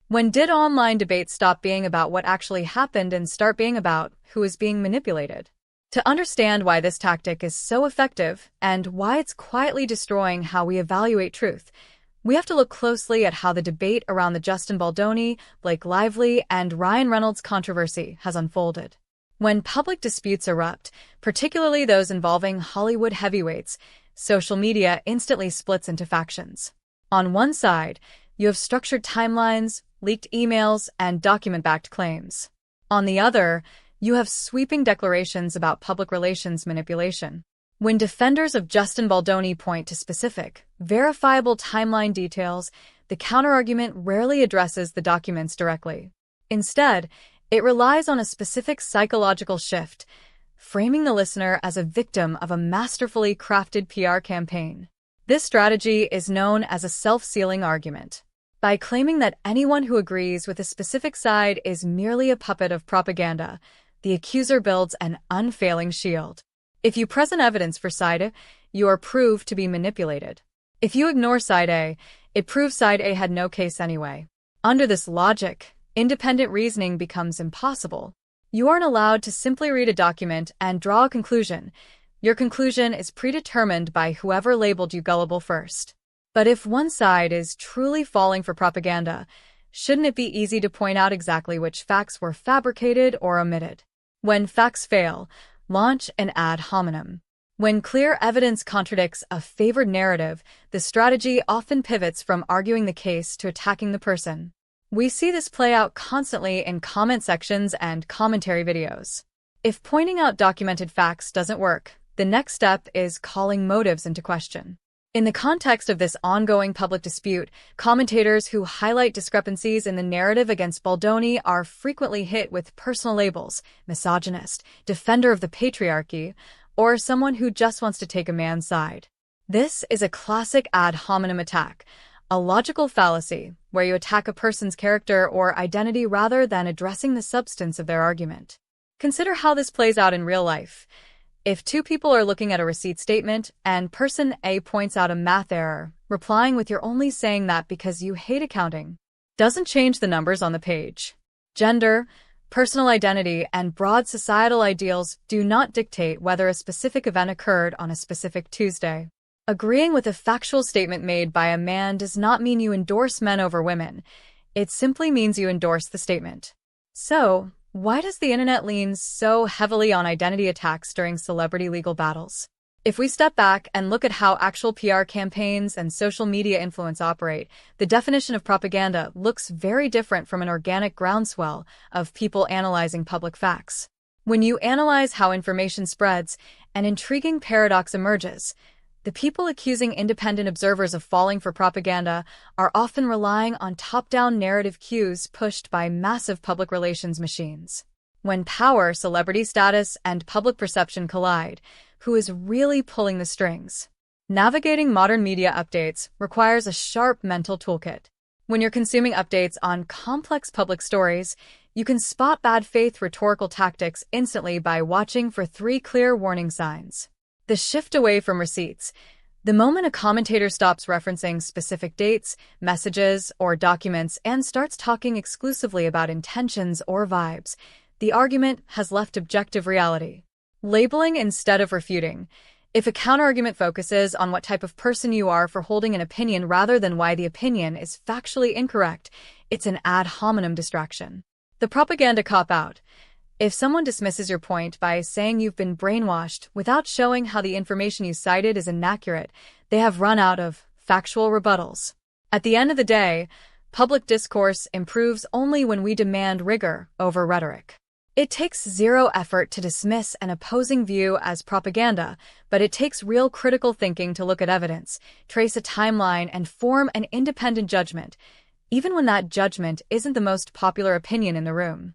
When did online debates stop being about what actually happened and start being about who is being manipulated? To understand why this tactic is so effective and why it's quietly destroying how we evaluate truth, we have to look closely at how the debate around the Justin Baldoni, Blake Lively, and Ryan Reynolds controversy has unfolded. When public disputes erupt, particularly those involving Hollywood heavyweights, social media instantly splits into factions. On one side, you have structured timelines, leaked emails, and document-backed claims. On the other, you have sweeping declarations about public relations manipulation. When defenders of Justin Baldoni point to specific, verifiable timeline details, the counterargument rarely addresses the documents directly. Instead, it relies on a specific psychological shift, framing the listener as a victim of a masterfully crafted PR campaign. This strategy is known as a self-sealing argument. By claiming that anyone who agrees with a specific side is merely a puppet of propaganda, the accuser builds an unfailing shield. If you present evidence for side A, you are proved to be manipulated. If you ignore side A, it proves side A had no case anyway. Under this logic, independent reasoning becomes impossible. You aren't allowed to simply read a document and draw a conclusion. Your conclusion is predetermined by whoever labeled you gullible first. But if one side is truly falling for propaganda, shouldn't it be easy to point out exactly which facts were fabricated or omitted? When facts fail, launch an ad hominem. When clear evidence contradicts a favored narrative, the strategy often pivots from arguing the case to attacking the person. We see this play out constantly in comment sections and commentary videos. If pointing out documented facts doesn't work, the next step is calling motives into question. In the context of this ongoing public dispute, commentators who highlight discrepancies in the narrative against Baldoni are frequently hit with personal labels: misogynist, defender of the patriarchy, or someone who just wants to take a man's side. This is a classic ad hominem attack, a logical fallacy where you attack a person's character or identity rather than addressing the substance of their argument. Consider how this plays out in real life. If two people are looking at a receipt statement and person A points out a math error, replying with "you're only saying that because you hate accounting," doesn't change the numbers on the page. Gender, personal identity, and broad societal ideals do not dictate whether a specific event occurred on a specific Tuesday. Agreeing with a factual statement made by a man does not mean you endorse men over women. It simply means you endorse the statement. So, why does the internet lean so heavily on identity attacks during celebrity legal battles? If we step back and look at how actual PR campaigns and social media influence operate, the definition of propaganda looks very different from an organic groundswell of people analyzing public facts. When you analyze how information spreads, an intriguing paradox emerges. The people accusing independent observers of falling for propaganda are often relying on top-down narrative cues pushed by massive public relations machines. When power, celebrity status, and public perception collide, who is really pulling the strings? Navigating modern media updates requires a sharp mental toolkit. When you're consuming updates on complex public stories, you can spot bad faith rhetorical tactics instantly by watching for 3 clear warning signs. The shift away from receipts. The moment a commentator stops referencing specific dates, messages, or documents and starts talking exclusively about intentions or vibes, the argument has left objective reality. Labeling instead of refuting. If a counterargument focuses on what type of person you are for holding an opinion rather than why the opinion is factually incorrect, it's an ad hominem distraction. The propaganda cop-out. If someone dismisses your point by saying you've been brainwashed without showing how the information you cited is inaccurate, they have run out of factual rebuttals. At the end of the day, public discourse improves only when we demand rigor over rhetoric. It takes zero effort to dismiss an opposing view as propaganda, but it takes real critical thinking to look at evidence, trace a timeline, and form an independent judgment, even when that judgment isn't the most popular opinion in the room.